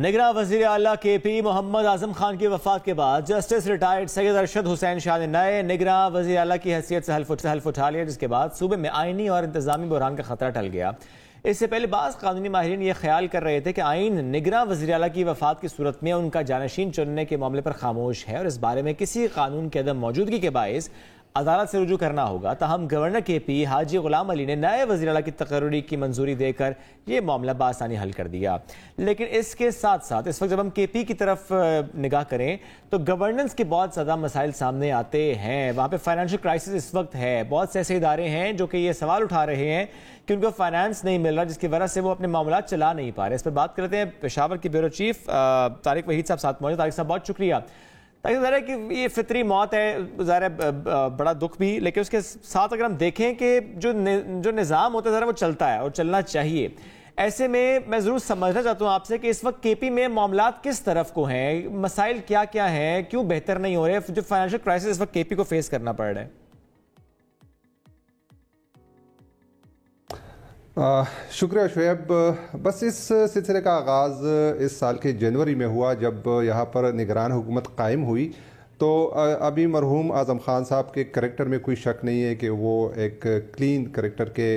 نگراں وزیر اعلیٰ کے پی محمد اعظم خان کی وفات کے بعد جسٹس ریٹائرڈ سید ارشد حسین شاہ نے نئے نگراں وزیر اعلیٰ کی حیثیت سے حلف اٹھا لیا، جس کے بعد صوبے میں آئینی اور انتظامی بحران کا خطرہ ٹل گیا۔ اس سے پہلے بعض قانونی ماہرین یہ خیال کر رہے تھے کہ آئین نگراں وزیر اعلیٰ کی وفات کی صورت میں ان کا جانشین چننے کے معاملے پر خاموش ہے اور اس بارے میں کسی قانون کے عدم موجودگی کے باعث عدالت سے رجوع کرنا ہوگا۔ تاہم گورنر کے پی حاجی غلام علی نے نئے وزیر اعلیٰ کی تقرری کی منظوری دے کر یہ معاملہ بآسانی حل کر دیا۔ لیکن اس کے ساتھ ساتھ اس وقت جب ہم کے پی کی طرف نگاہ کریں تو گورننس کے بہت زیادہ مسائل سامنے آتے ہیں۔ وہاں پہ فائنینشیل کرائسس اس وقت ہے، بہت سے ایسے ادارے ہیں جو کہ یہ سوال اٹھا رہے ہیں کہ ان کو فائنانس نہیں مل رہا، جس کی وجہ سے وہ اپنے معاملات چلا نہیں پا رہے۔ اس پہ بات کرتے ہیں پشاور کے بیورو چیف طارق وحید صاحب ساتھ موجود۔ طارق صاحب بہت شکریہ۔ ظاہر ہے کہ یہ فطری موت ہے، ظاہر ہے بڑا دکھ بھی، لیکن اس کے ساتھ اگر ہم دیکھیں کہ جو نظام ہوتا ہے ظاہر وہ چلتا ہے اور چلنا چاہیے۔ ایسے میں ضرور سمجھنا چاہتا ہوں آپ سے کہ اس وقت کے پی میں معاملات کس طرف کو ہیں، مسائل کیا کیا ہیں، کیوں بہتر نہیں ہو رہے، جو فائنینشیل کرائسس اس وقت کے پی کو فیس کرنا پڑ رہا ہے؟ شکریہ شعیب۔ بس اس سلسلے کا آغاز اس سال کے جنوری میں ہوا جب یہاں پر نگران حکومت قائم ہوئی، تو ابھی مرحوم اعظم خان صاحب کے کریکٹر میں کوئی شک نہیں ہے کہ وہ ایک کلین کریکٹر کے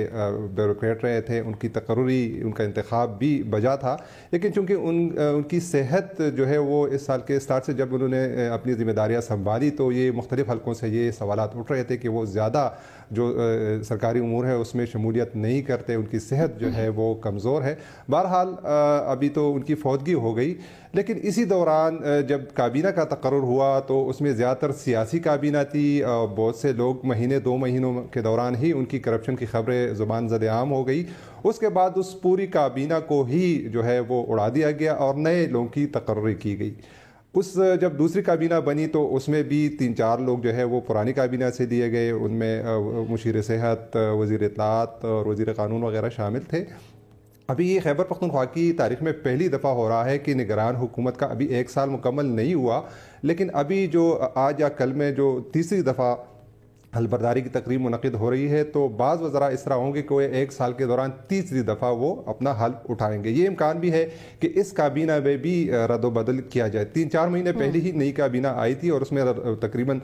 بیوروکریٹ رہے تھے، ان کی تقرری، ان کا انتخاب بھی بجا تھا، لیکن چونکہ ان کی صحت جو ہے وہ اس سال کے اسٹارٹ سے جب انہوں نے اپنی ذمہ داریاں سنبھالی تو یہ مختلف حلقوں سے یہ سوالات اٹھ رہے تھے کہ وہ زیادہ جو سرکاری امور ہے اس میں شمولیت نہیں کرتے، ان کی صحت جو ہے وہ کمزور ہے۔ بہرحال ابھی تو ان کی فوتگی ہو گئی، لیکن اسی دوران جب کابینہ کا تقرر ہوا تو اس میں زیادہ تر سیاسی کابینہ تھی، بہت سے لوگ دو مہینوں کے دوران ہی ان کی کرپشن کی خبریں زبان زد عام ہو گئی۔ اس کے بعد اس پوری کابینہ کو ہی جو ہے وہ اڑا دیا گیا اور نئے لوگوں کی تقرری کی گئی۔ جب دوسری کابینہ بنی تو اس میں بھی 3-4 لوگ جو ہے وہ پرانی کابینہ سے دیے گئے، ان میں مشیر صحت، وزیر اطلاعات اور وزیر قانون وغیرہ شامل تھے۔ ابھی یہ خیبر پختونخوا کی تاریخ میں پہلی دفعہ ہو رہا ہے کہ نگران حکومت کا ابھی 1 سال مکمل نہیں ہوا، لیکن ابھی جو آج یا کل میں جو تیسری دفعہ حلف برداری کی تقریب منعقد ہو رہی ہے تو بعض وزراء اس طرح ہوں گے کہ وہ 1 سال کے دوران تیسری دفعہ وہ اپنا حلف اٹھائیں گے۔ یہ امکان بھی ہے کہ اس کابینہ میں بھی رد و بدل کیا جائے۔ 3-4 مہینے پہلے ہی نئی کابینہ آئی تھی اور اس میں تقریباً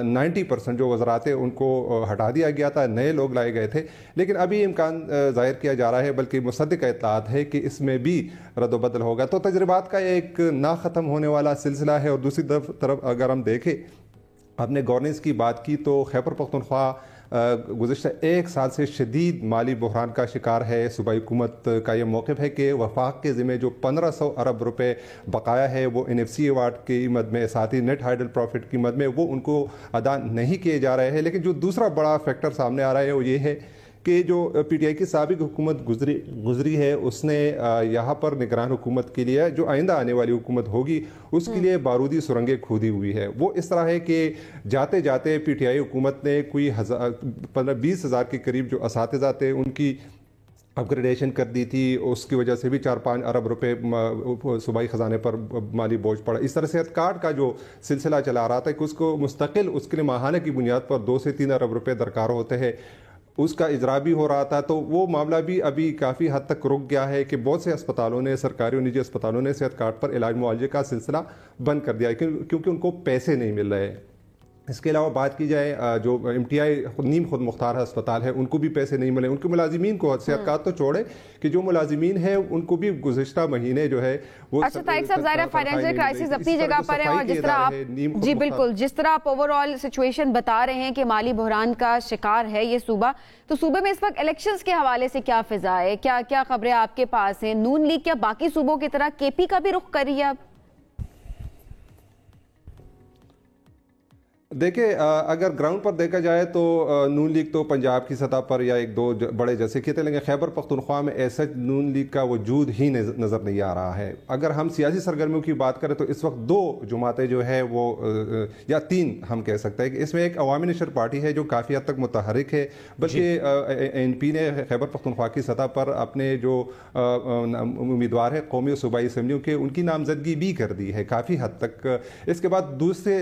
90% جو وزرات تھے ان کو ہٹا دیا گیا تھا، نئے لوگ لائے گئے تھے، لیکن ابھی امکان ظاہر کیا جا رہا ہے، بلکہ مصدقہ اطلاعات ہے کہ اس میں بھی رد و بدل ہوگا۔ تو تجربات کا ایک نہ ختم ہونے والا سلسلہ ہے۔ اور دوسری طرف اگر ہم دیکھیں، آپ نے گورننس کی بات کی تو خیبر پختونخوا گزشتہ 1 سال سے شدید مالی بحران کا شکار ہے۔ صوبائی حکومت کا یہ موقف ہے کہ وفاق کے ذمہ جو 1500 ارب روپے بقایا ہے وہ NFC ایوارڈ کی مد میں، ساتھ ہی نیٹ ہائیڈل پروفٹ کی مد میں، وہ ان کو ادا نہیں کیے جا رہے ہیں۔ لیکن جو دوسرا بڑا فیکٹر سامنے آ رہا ہے وہ یہ ہے کہ جو PTI کی سابق حکومت گزری ہے اس نے یہاں پر نگران حکومت کے لیے جو آئندہ آنے والی حکومت ہوگی اس کے لیے بارودی سرنگیں کھودی ہوئی ہے۔ وہ اس طرح ہے کہ جاتے جاتے PTI حکومت نے کوئی 15-20 ہزار کے قریب جو اساتذہ تھے ان کی اپ گریڈیشن کر دی تھی، اس کی وجہ سے بھی 4-5 ارب روپے صوبائی خزانے پر مالی بوجھ پڑا۔ اس طرح صحت کارڈ کا جو سلسلہ چلا رہا تھا کہ اس کو مستقل اس کے لیے ماہانہ کی بنیاد پر 2 سے 3 ارب روپے درکار ہوتے ہیں، اس کا اجرا بھی ہو رہا تھا، تو وہ معاملہ بھی ابھی کافی حد تک رک گیا ہے کہ بہت سے اسپتالوں نے، سرکاری اور نجی اسپتالوں نے صحت کارڈ پر علاج معالجے کا سلسلہ بند کر دیا ہے کیونکہ ان کو پیسے نہیں مل رہے۔ اس کے علاوہ بات کی جائے جو MTI نیم خود مختار اسپتال ہے ان کو بھی پیسے نہیں ملے، ان کے ملازمین کو صحت کارڈ تو چھوڑے کہ جو ملازمین ہیں ان کو بھی گزشتہ مہینے جو ہے وہ اچھا طارق صاحب، ظاہر ہے فائنینشیل کرائسس اپنی جگہ پر ہے اور جس طرح آپ جی بالکل جس طرح آپ اوور آل سچویشن بتا رہے ہیں کہ مالی بحران کا شکار ہے یہ صوبہ، تو صوبے میں اس وقت الیکشنز کے حوالے سے کیا فضا ہے، کیا خبریں آپ کے پاس ہیں؟ نون لیگ کیا باقی صوبوں کی طرح KP کا بھی رخ کر رہی ہے اب؟ دیکھیں اگر گراؤنڈ پر دیکھا جائے تو نون لیگ تو پنجاب کی سطح پر یا 1-2 بڑے جیسے کہتے ہیں، لیکن خیبر پختونخوا میں ایسا نون لیگ کا وجود ہی نظر نہیں آ رہا ہے۔ اگر ہم سیاسی سرگرمیوں کی بات کریں تو اس وقت 2 جماعتیں جو ہے وہ یا 3 ہم کہہ سکتے ہیں کہ اس میں ایک عوامی نشر پارٹی ہے جو کافی حد تک متحرک ہے، بلکہ NP نے خیبر پختونخوا کی سطح پر اپنے جو امیدوار ہے قومی و صوبائی اسمبلیوں کے ان کی نامزدگی بھی کر دی ہے کافی حد تک۔ اس کے بعد دوسرے